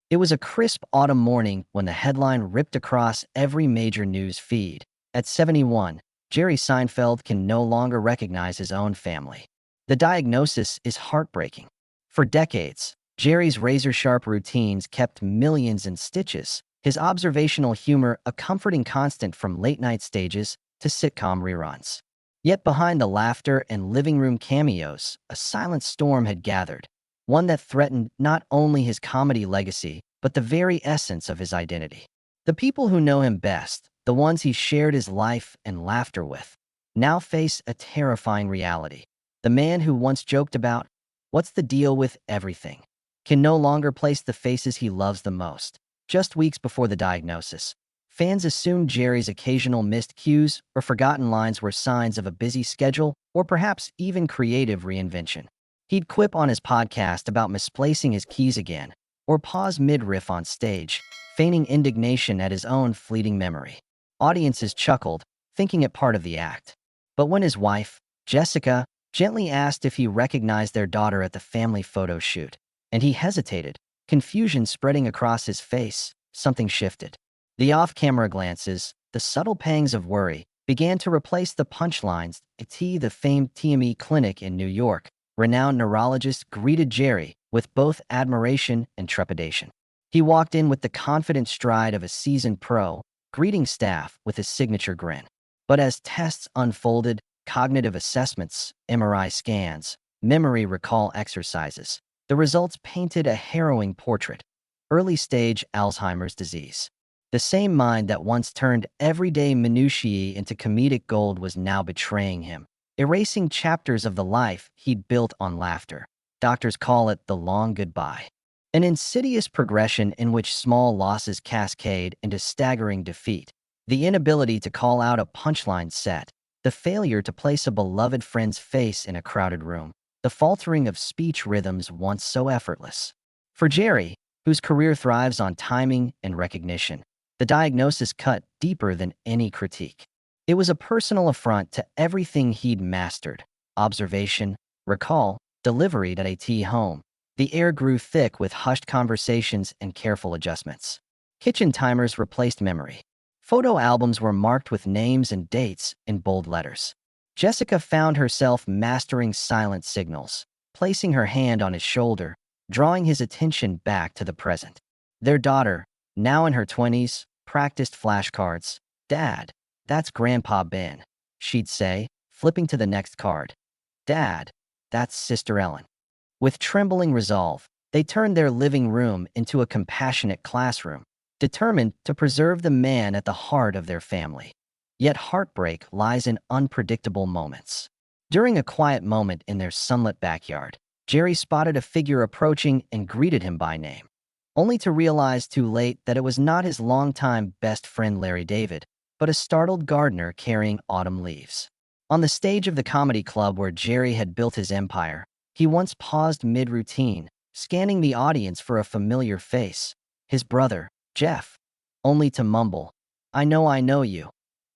It was a crisp autumn morning when the headline ripped across every major news feed. At 71, Jerry Seinfeld can no longer recognize his own family. The diagnosis is heartbreaking. For decades, Jerry's razor-sharp routines kept millions in stitches, his observational humor a comforting constant from late-night stages to sitcom reruns. Yet behind the laughter and living room cameos, a silent storm had gathered, one that threatened not only his comedy legacy, but the very essence of his identity. The people who know him best, the ones he shared his life and laughter with, now face a terrifying reality. The man who once joked about, "What's the deal with everything?" can no longer place the faces he loves the most. Just weeks before the diagnosis, fans assumed Jerry's occasional missed cues or forgotten lines were signs of a busy schedule or perhaps even creative reinvention. He'd quip on his podcast about misplacing his keys again, or pause mid-riff on stage, feigning indignation at his own fleeting memory. Audiences chuckled, thinking it part of the act. But when his wife, Jessica, gently asked if he recognized their daughter at the family photo shoot, and he hesitated, confusion spreading across his face, something shifted. The off-camera glances, the subtle pangs of worry, began to replace the punchlines. At the famed TME clinic in New York, renowned neurologists greeted Jerry with both admiration and trepidation. He walked in with the confident stride of a seasoned pro, greeting staff with his signature grin. But as tests unfolded, cognitive assessments, MRI scans, memory recall exercises, the results painted a harrowing portrait. Early-stage Alzheimer's disease. The same mind that once turned everyday minutiae into comedic gold was now betraying him, erasing chapters of the life he'd built on laughter. Doctors call it the long goodbye. An insidious progression in which small losses cascade into staggering defeat. The inability to call out a punchline set, the failure to place a beloved friend's face in a crowded room, the faltering of speech rhythms once so effortless. For Jerry, whose career thrives on timing and recognition, the diagnosis cut deeper than any critique. It was a personal affront to everything he'd mastered: observation, recall, delivery at a home. The air grew thick with hushed conversations and careful adjustments. Kitchen timers replaced memory. Photo albums were marked with names and dates in bold letters. Jessica found herself mastering silent signals, placing her hand on his shoulder, drawing his attention back to the present. Their daughter, now in her 20s, practiced flashcards. "Dad, that's Grandpa Ben," she'd say, flipping to the next card. "Dad, that's Sister Ellen." With trembling resolve, they turned their living room into a compassionate classroom, determined to preserve the man at the heart of their family. Yet heartbreak lies in unpredictable moments. During a quiet moment in their sunlit backyard, Jerry spotted a figure approaching and greeted him by name, only to realize too late that it was not his longtime best friend Larry David, but a startled gardener carrying autumn leaves. On the stage of the comedy club where Jerry had built his empire, he once paused mid-routine, scanning the audience for a familiar face, his brother, Jeff, only to mumble, I know you,"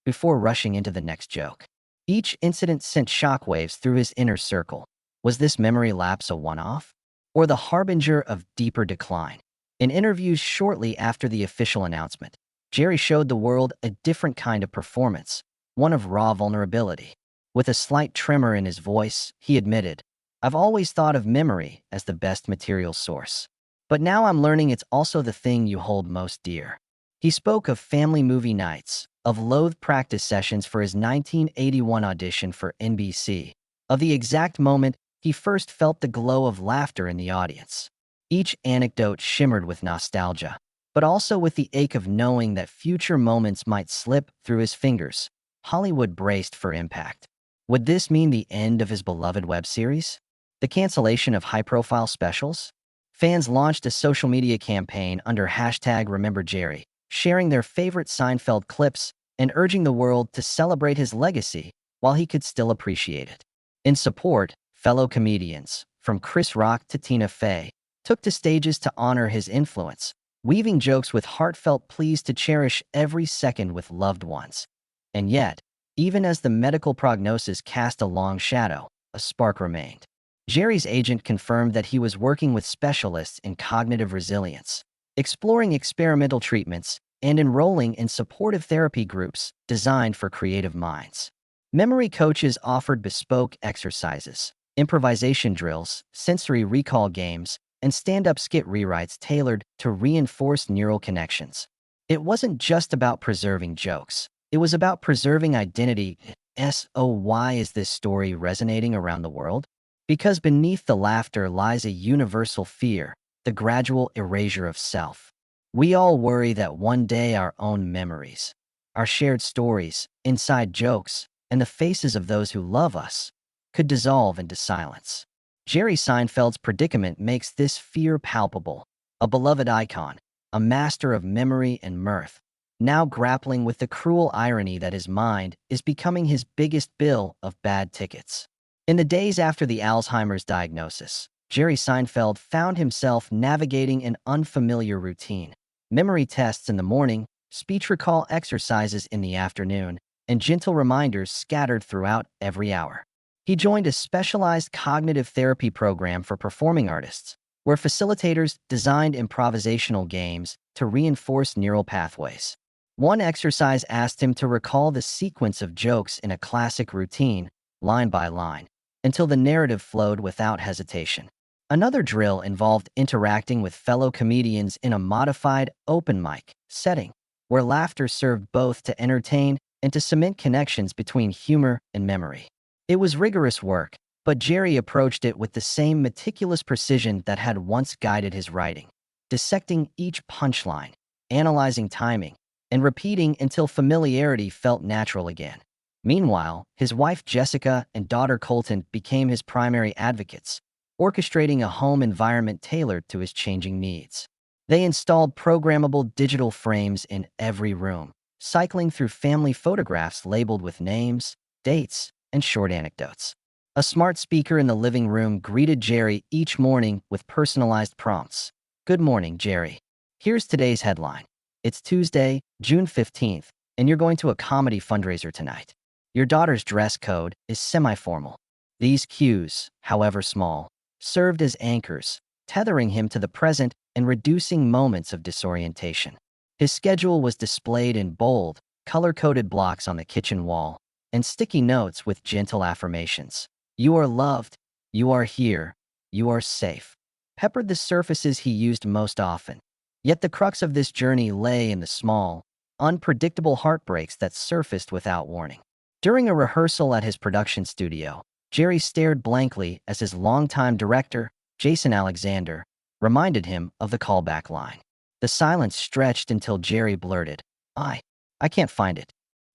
before rushing into the next joke. Each incident sent shockwaves through his inner circle. Was this memory lapse a one-off, or the harbinger of deeper decline? In interviews shortly after the official announcement, Jerry showed the world a different kind of performance, one of raw vulnerability. With a slight tremor in his voice, he admitted, "I've always thought of memory as the best material source. But now I'm learning it's also the thing you hold most dear." He spoke of family movie nights, of loathed practice sessions for his 1981 audition for NBC, of the exact moment he first felt the glow of laughter in the audience. Each anecdote shimmered with nostalgia, but also with the ache of knowing that future moments might slip through his fingers. Hollywood braced for impact. Would this mean the end of his beloved web series? The cancellation of high-profile specials? Fans launched a social media campaign under #RememberJerry, sharing their favorite Seinfeld clips and urging the world to celebrate his legacy while he could still appreciate it. In support, fellow comedians, from Chris Rock to Tina Fey, took to stages to honor his influence, weaving jokes with heartfelt pleas to cherish every second with loved ones. And yet, even as the medical prognosis cast a long shadow, a spark remained. Jerry's agent confirmed that he was working with specialists in cognitive resilience, exploring experimental treatments, and enrolling in supportive therapy groups designed for creative minds. Memory coaches offered bespoke exercises, improvisation drills, sensory recall games, and stand-up skit rewrites tailored to reinforce neural connections. It wasn't just about preserving jokes. It was about preserving identity. So why is this story resonating around the world? Because beneath the laughter lies a universal fear, the gradual erasure of self. We all worry that one day our own memories, our shared stories, inside jokes, and the faces of those who love us could dissolve into silence. Jerry Seinfeld's predicament makes this fear palpable. A beloved icon, a master of memory and mirth, now grappling with the cruel irony that his mind is becoming his biggest bill of bad tickets. In the days after the Alzheimer's diagnosis, Jerry Seinfeld found himself navigating an unfamiliar routine. Memory tests in the morning, speech recall exercises in the afternoon, and gentle reminders scattered throughout every hour. He joined a specialized cognitive therapy program for performing artists, where facilitators designed improvisational games to reinforce neural pathways. One exercise asked him to recall the sequence of jokes in a classic routine, line by line, until the narrative flowed without hesitation. Another drill involved interacting with fellow comedians in a modified open mic setting, where laughter served both to entertain and to cement connections between humor and memory. It was rigorous work, but Jerry approached it with the same meticulous precision that had once guided his writing, dissecting each punchline, analyzing timing, and repeating until familiarity felt natural again. Meanwhile, his wife Jessica and daughter Colton became his primary advocates, orchestrating a home environment tailored to his changing needs. They installed programmable digital frames in every room, cycling through family photographs labeled with names, dates, and short anecdotes. A smart speaker in the living room greeted Jerry each morning with personalized prompts. "Good morning, Jerry. Here's today's headline. It's Tuesday, June 15th, and you're going to a comedy fundraiser tonight. Your daughter's dress code is semi-formal." These cues, however small, served as anchors, tethering him to the present and reducing moments of disorientation. His schedule was displayed in bold, color-coded blocks on the kitchen wall, and sticky notes with gentle affirmations. "You are loved, you are here, you are safe," peppered the surfaces he used most often. Yet the crux of this journey lay in the small, unpredictable heartbreaks that surfaced without warning. During a rehearsal at his production studio, Jerry stared blankly as his longtime director, Jason Alexander, reminded him of the callback line. The silence stretched until Jerry blurted, I can't find it."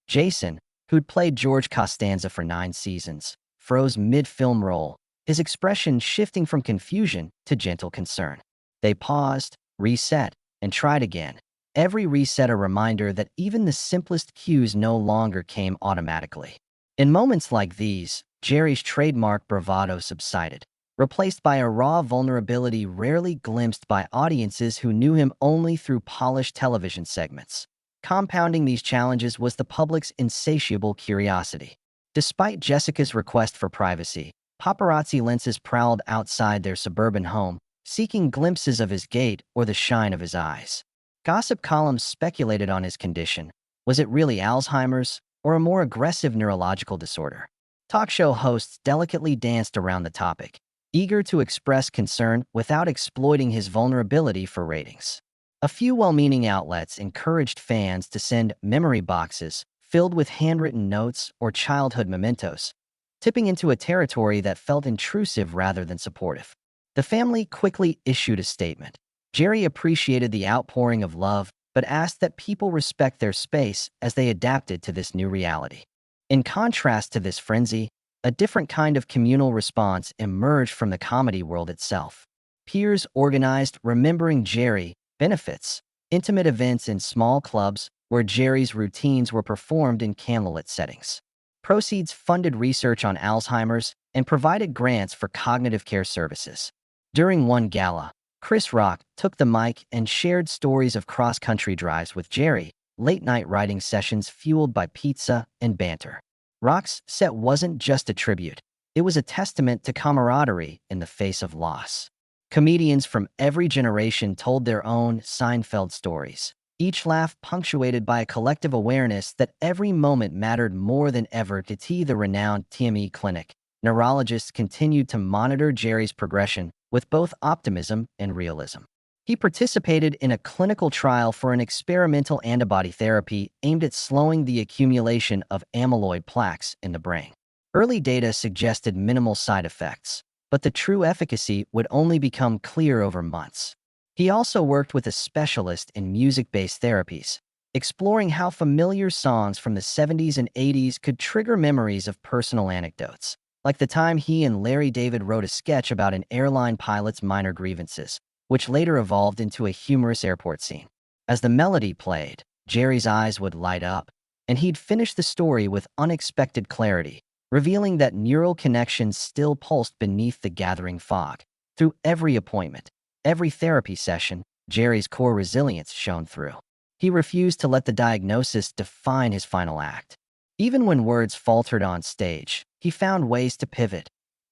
Jason, who'd played George Costanza for 9 seasons, froze mid-film roll, his expression shifting from confusion to gentle concern. They paused, reset, and tried again. Every reset a reminder that even the simplest cues no longer came automatically. In moments like these, Jerry's trademark bravado subsided, replaced by a raw vulnerability rarely glimpsed by audiences who knew him only through polished television segments. Compounding these challenges was the public's insatiable curiosity. Despite Jessica's request for privacy, paparazzi lenses prowled outside their suburban home, seeking glimpses of his gait or the shine of his eyes. Gossip columns speculated on his condition. Was it really Alzheimer's or a more aggressive neurological disorder? Talk show hosts delicately danced around the topic, eager to express concern without exploiting his vulnerability for ratings. A few well-meaning outlets encouraged fans to send memory boxes filled with handwritten notes or childhood mementos, tipping into a territory that felt intrusive rather than supportive. The family quickly issued a statement. Jerry appreciated the outpouring of love, but asked that people respect their space as they adapted to this new reality. In contrast to this frenzy, a different kind of communal response emerged from the comedy world itself. Peers organized Remembering Jerry benefits, intimate events in small clubs where Jerry's routines were performed in candlelit settings. Proceeds funded research on Alzheimer's and provided grants for cognitive care services. During one gala, Chris Rock took the mic and shared stories of cross-country drives with Jerry, late-night writing sessions fueled by pizza and banter. Rock's set wasn't just a tribute. It was a testament to camaraderie in the face of loss. Comedians from every generation told their own Seinfeld stories, each laugh punctuated by a collective awareness that every moment mattered more than ever. To the renowned TME clinic, neurologists continued to monitor Jerry's progression with both optimism and realism. He participated in a clinical trial for an experimental antibody therapy aimed at slowing the accumulation of amyloid plaques in the brain. Early data suggested minimal side effects, but the true efficacy would only become clear over months. He also worked with a specialist in music-based therapies, exploring how familiar songs from the 70s and 80s could trigger memories of personal anecdotes, like the time he and Larry David wrote a sketch about an airline pilot's minor grievances, which later evolved into a humorous airport scene. As the melody played, Jerry's eyes would light up, and he'd finish the story with unexpected clarity, revealing that neural connections still pulsed beneath the gathering fog. Through every appointment, every therapy session, Jerry's core resilience shone through. He refused to let the diagnosis define his final act. Even when words faltered on stage, he found ways to pivot,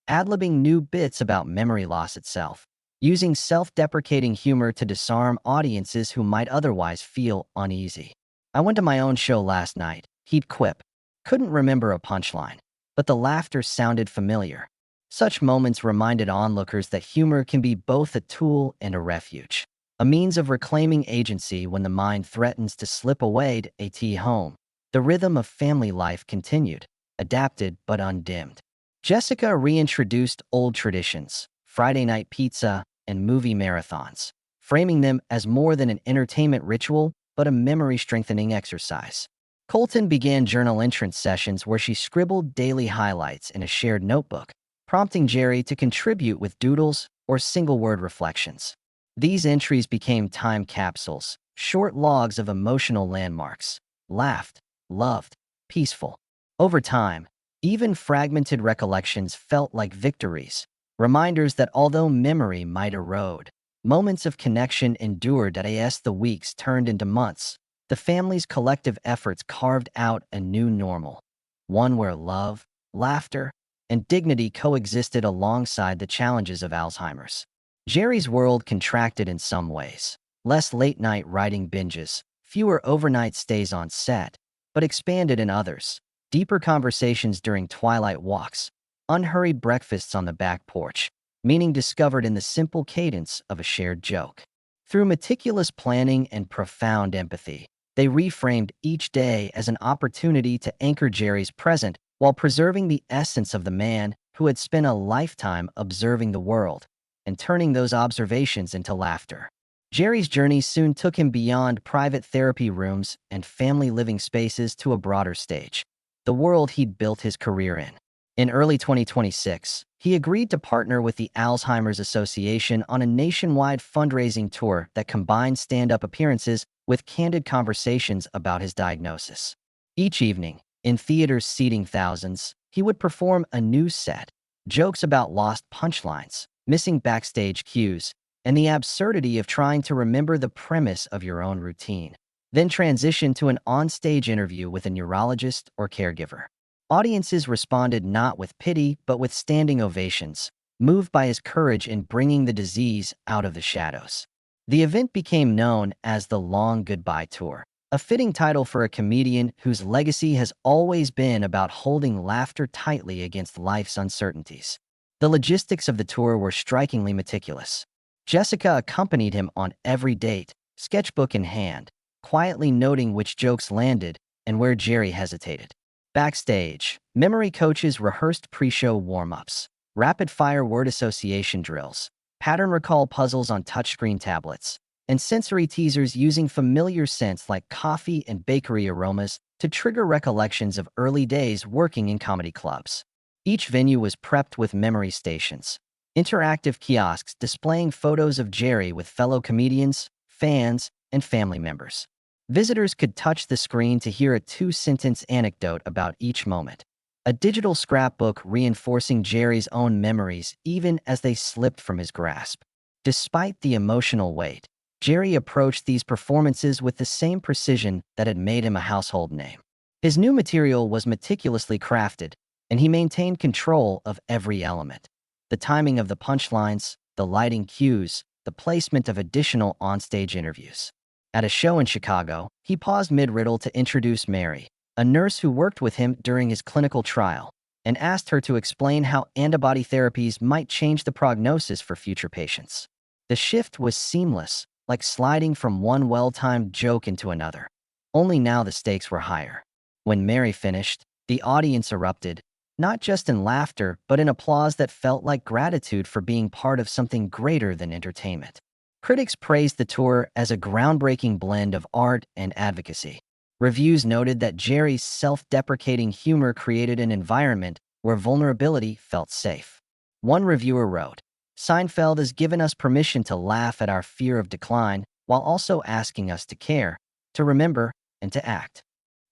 ad-libbing new bits about memory loss itself, using self-deprecating humor to disarm audiences who might otherwise feel uneasy. "I went to my own show last night," he'd quip. Couldn't remember a punchline, but the laughter sounded familiar. Such moments reminded onlookers that humor can be both a tool and a refuge, a means of reclaiming agency when the mind threatens to slip away to at home. The rhythm of family life continued, adapted but undimmed. Jessica reintroduced old traditions, Friday night pizza and movie marathons, framing them as more than an entertainment ritual but a memory-strengthening exercise. Colton began journal entrance sessions where she scribbled daily highlights in a shared notebook, prompting Jerry to contribute with doodles or single-word reflections. These entries became time capsules, short logs of emotional landmarks: laughed, loved, peaceful. Over time, even fragmented recollections felt like victories, reminders that although memory might erode, moments of connection endured. As the weeks turned into months, the family's collective efforts carved out a new normal, one where love, laughter, and dignity coexisted alongside the challenges of Alzheimer's. Jerry's world contracted in some ways: less late-night writing binges, fewer overnight stays on set, but expanded in others: deeper conversations during twilight walks, unhurried breakfasts on the back porch, meaning discovered in the simple cadence of a shared joke. Through meticulous planning and profound empathy, they reframed each day as an opportunity to anchor Jerry's present while preserving the essence of the man who had spent a lifetime observing the world and turning those observations into laughter. Jerry's journey soon took him beyond private therapy rooms and family living spaces to a broader stage, the world he'd built his career in. In early 2026, he agreed to partner with the Alzheimer's Association on a nationwide fundraising tour that combined stand-up appearances with candid conversations about his diagnosis. Each evening, in theaters seating thousands, he would perform a new set: jokes about lost punchlines, missing backstage cues, and the absurdity of trying to remember the premise of your own routine. Then transition to an on-stage interview with a neurologist or caregiver. Audiences responded not with pity but with standing ovations, moved by his courage in bringing the disease out of the shadows. The event became known as the Long Goodbye Tour, a fitting title for a comedian whose legacy has always been about holding laughter tightly against life's uncertainties. The logistics of the tour were strikingly meticulous. Jessica accompanied him on every date, sketchbook in hand, quietly noting which jokes landed and where Jerry hesitated. Backstage, memory coaches rehearsed pre-show warm-ups, rapid-fire word association drills, pattern recall puzzles on touchscreen tablets, and sensory teasers using familiar scents like coffee and bakery aromas to trigger recollections of early days working in comedy clubs. Each venue was prepped with memory stations, interactive kiosks displaying photos of Jerry with fellow comedians, fans, and family members. Visitors could touch the screen to hear a two-sentence anecdote about each moment, a digital scrapbook reinforcing Jerry's own memories even as they slipped from his grasp. Despite the emotional weight, Jerry approached these performances with the same precision that had made him a household name. His new material was meticulously crafted, and he maintained control of every element: the timing of the punchlines, the lighting cues, the placement of additional onstage interviews. At a show in Chicago, he paused mid-riddle to introduce Mary, a nurse who worked with him during his clinical trial, and asked her to explain how antibody therapies might change the prognosis for future patients. The shift was seamless, like sliding from one well-timed joke into another. Only now the stakes were higher. When Mary finished, the audience erupted, not just in laughter, but in applause that felt like gratitude for being part of something greater than entertainment. Critics praised the tour as a groundbreaking blend of art and advocacy. Reviews noted that Jerry's self-deprecating humor created an environment where vulnerability felt safe. One reviewer wrote, "Seinfeld has given us permission to laugh at our fear of decline while also asking us to care, to remember, and to act."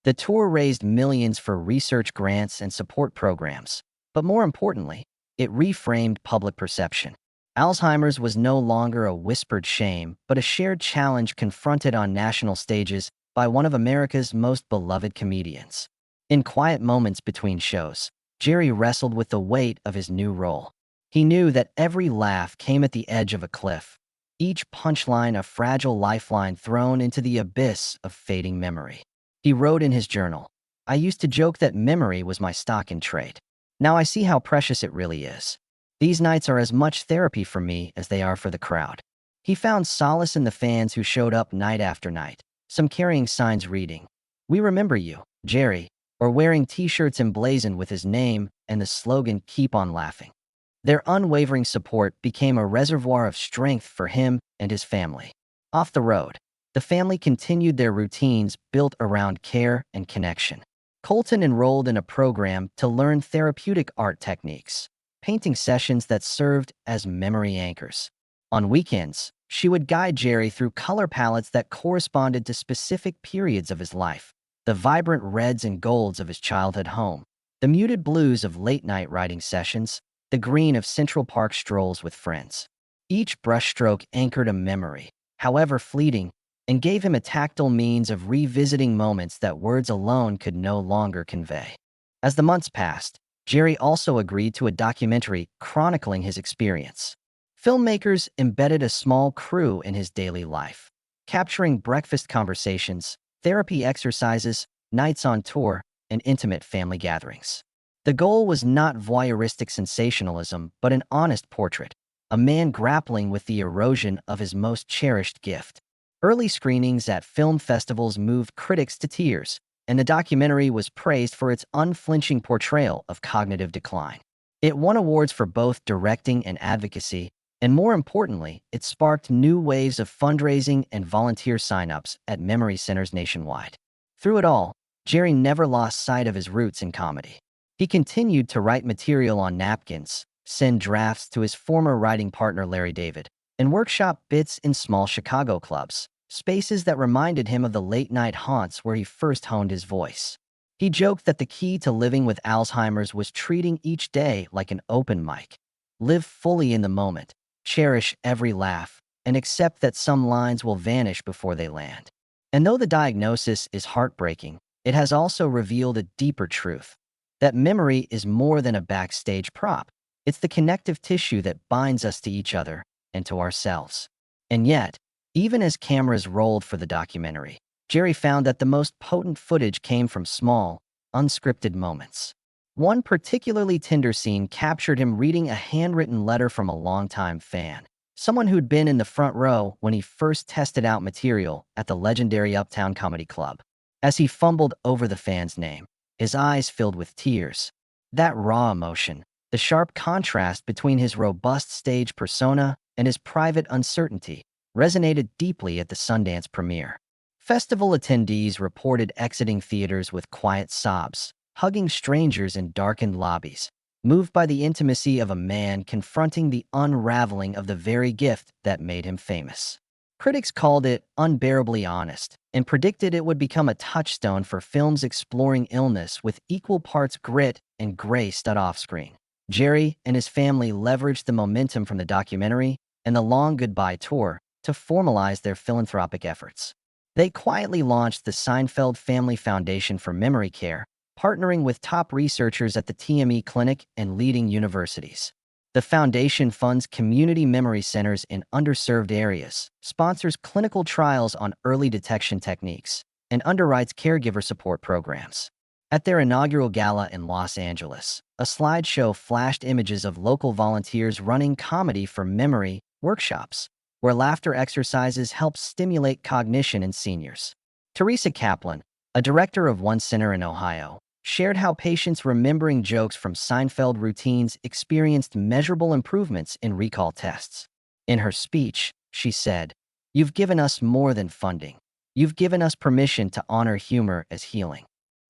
The tour raised millions for research grants and support programs, but more importantly, it reframed public perception. Alzheimer's was no longer a whispered shame, but a shared challenge confronted on national stages by one of America's most beloved comedians. In quiet moments between shows, Jerry wrestled with the weight of his new role. He knew that every laugh came at the edge of a cliff, each punchline a fragile lifeline thrown into the abyss of fading memory. He wrote in his journal, "I used to joke that memory was my stock in trade. Now I see how precious it really is. These nights are as much therapy for me as they are for the crowd." He found solace in the fans who showed up night after night, some carrying signs reading, "We remember you, Jerry," or wearing t-shirts emblazoned with his name and the slogan, "Keep on laughing." Their unwavering support became a reservoir of strength for him and his family. Off the road, the family continued their routines built around care and connection. Colton enrolled in a program to learn therapeutic art techniques, painting sessions that served as memory anchors. On weekends, she would guide Jerry through color palettes that corresponded to specific periods of his life: the vibrant reds and golds of his childhood home, the muted blues of late-night writing sessions, the green of Central Park strolls with friends. Each brushstroke anchored a memory, however fleeting, and gave him a tactile means of revisiting moments that words alone could no longer convey. As the months passed, Jerry also agreed to a documentary chronicling his experience. Filmmakers embedded a small crew in his daily life, capturing breakfast conversations, therapy exercises, nights on tour, and intimate family gatherings. The goal was not voyeuristic sensationalism, but an honest portrait, a man grappling with the erosion of his most cherished gift. Early screenings at film festivals moved critics to tears, and the documentary was praised for its unflinching portrayal of cognitive decline. It won awards for both directing and advocacy, and more importantly, it sparked new waves of fundraising and volunteer sign-ups at memory centers nationwide. Through it all, Jerry never lost sight of his roots in comedy. He continued to write material on napkins, send drafts to his former writing partner Larry David, and workshop bits in small Chicago clubs, spaces that reminded him of the late-night haunts where he first honed his voice. He joked that the key to living with Alzheimer's was treating each day like an open mic. Live fully in the moment, cherish every laugh, and accept that some lines will vanish before they land. And though the diagnosis is heartbreaking, it has also revealed a deeper truth: that memory is more than a backstage prop. It's the connective tissue that binds us to each other and to ourselves. And yet, even as cameras rolled for the documentary, Jerry found that the most potent footage came from small, unscripted moments. One particularly tender scene captured him reading a handwritten letter from a longtime fan, someone who'd been in the front row when he first tested out material at the legendary Uptown Comedy Club. As he fumbled over the fan's name, his eyes filled with tears. That raw emotion, the sharp contrast between his robust stage persona and his private uncertainty, resonated deeply at the Sundance premiere. Festival attendees reported exiting theaters with quiet sobs, hugging strangers in darkened lobbies, moved by the intimacy of a man confronting the unraveling of the very gift that made him famous. Critics called it unbearably honest and predicted it would become a touchstone for films exploring illness with equal parts grit and grace done off-screen. Jerry and his family leveraged the momentum from the documentary and the long goodbye tour to formalize their philanthropic efforts. They quietly launched the Seinfeld Family Foundation for Memory Care, partnering with top researchers at the TME Clinic and leading universities. The foundation funds community memory centers in underserved areas, sponsors clinical trials on early detection techniques, and underwrites caregiver support programs. At their inaugural gala in Los Angeles, a slideshow flashed images of local volunteers running comedy for memory workshops, where laughter exercises help stimulate cognition in seniors. Teresa Kaplan, a director of one center in Ohio, shared how patients remembering jokes from Seinfeld routines experienced measurable improvements in recall tests. In her speech, she said, "You've given us more than funding. You've given us permission to honor humor as healing."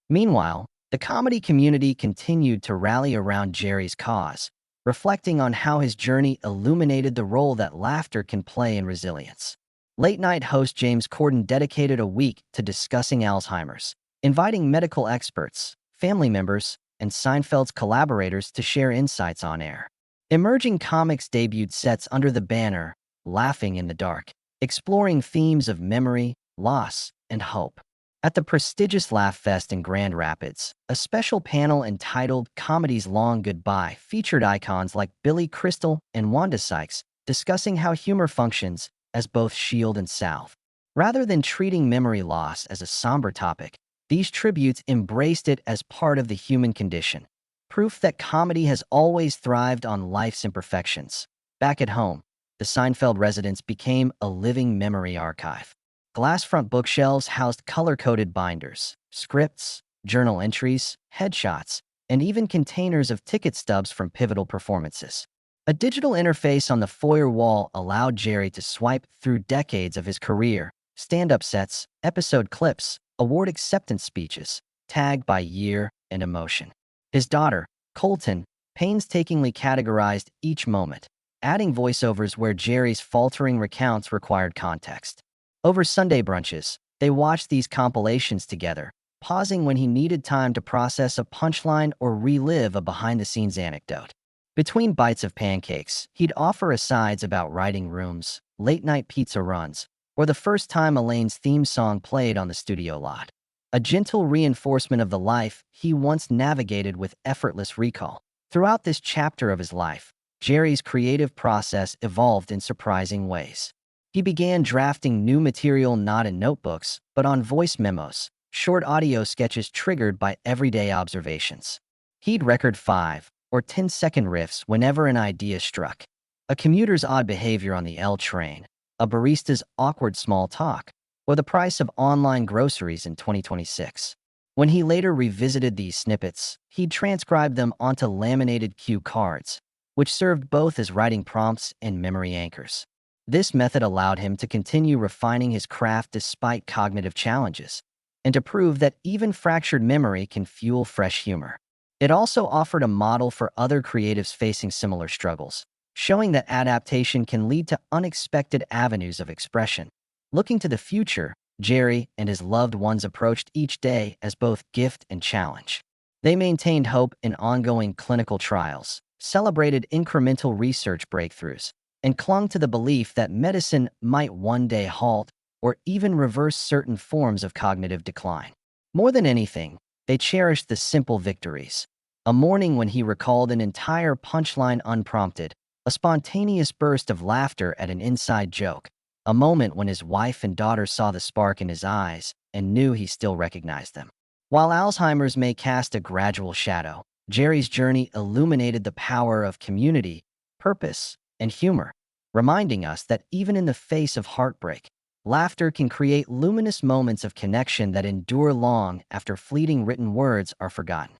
Meanwhile, the comedy community continued to rally around Jerry's cause, reflecting on how his journey illuminated the role that laughter can play in resilience. Late-night host James Corden dedicated a week to discussing Alzheimer's, inviting medical experts, family members, and Seinfeld's collaborators to share insights on air. Emerging Comics debuted sets under the banner Laughing in the Dark, exploring themes of memory, loss, and hope. At the prestigious Laugh Fest in Grand Rapids, a special panel entitled Comedy's Long Goodbye featured icons like Billy Crystal and Wanda Sykes discussing how humor functions as both shield and salve. Rather than treating memory loss as a somber topic, these tributes embraced it as part of the human condition, proof that comedy has always thrived on life's imperfections. Back at home, the Seinfeld residence became a living memory archive. Glass-front bookshelves housed color-coded binders, scripts, journal entries, headshots, and even containers of ticket stubs from pivotal performances. A digital interface on the foyer wall allowed Jerry to swipe through decades of his career, stand-up sets, episode clips, award acceptance speeches, tagged by year and emotion. His daughter, Colton, painstakingly categorized each moment, adding voiceovers where Jerry's faltering recounts required context. Over Sunday brunches, they watched these compilations together, pausing when he needed time to process a punchline or relive a behind-the-scenes anecdote. Between bites of pancakes, he'd offer asides about writing rooms, late-night pizza runs, or the first time Elaine's theme song played on the studio lot. A gentle reinforcement of the life he once navigated with effortless recall. Throughout this chapter of his life, Jerry's creative process evolved in surprising ways. He began drafting new material not in notebooks, but on voice memos, short audio sketches triggered by everyday observations. He'd record 5 or 10-second riffs whenever an idea struck. A commuter's odd behavior on the L train, a barista's awkward small talk, or the price of online groceries in 2026. When he later revisited these snippets, he'd transcribed them onto laminated cue cards, which served both as writing prompts and memory anchors. This method allowed him to continue refining his craft despite cognitive challenges, and to prove that even fractured memory can fuel fresh humor. It also offered a model for other creatives facing similar struggles, showing that adaptation can lead to unexpected avenues of expression. Looking to the future, Jerry and his loved ones approached each day as both gift and challenge. They maintained hope in ongoing clinical trials, celebrated incremental research breakthroughs, and clung to the belief that medicine might one day halt or even reverse certain forms of cognitive decline. More than anything, they cherished the simple victories. A morning when he recalled an entire punchline unprompted, a spontaneous burst of laughter at an inside joke, a moment when his wife and daughter saw the spark in his eyes and knew he still recognized them. While Alzheimer's may cast a gradual shadow, Jerry's journey illuminated the power of community, purpose, and humor, reminding us that even in the face of heartbreak, laughter can create luminous moments of connection that endure long after fleeting written words are forgotten.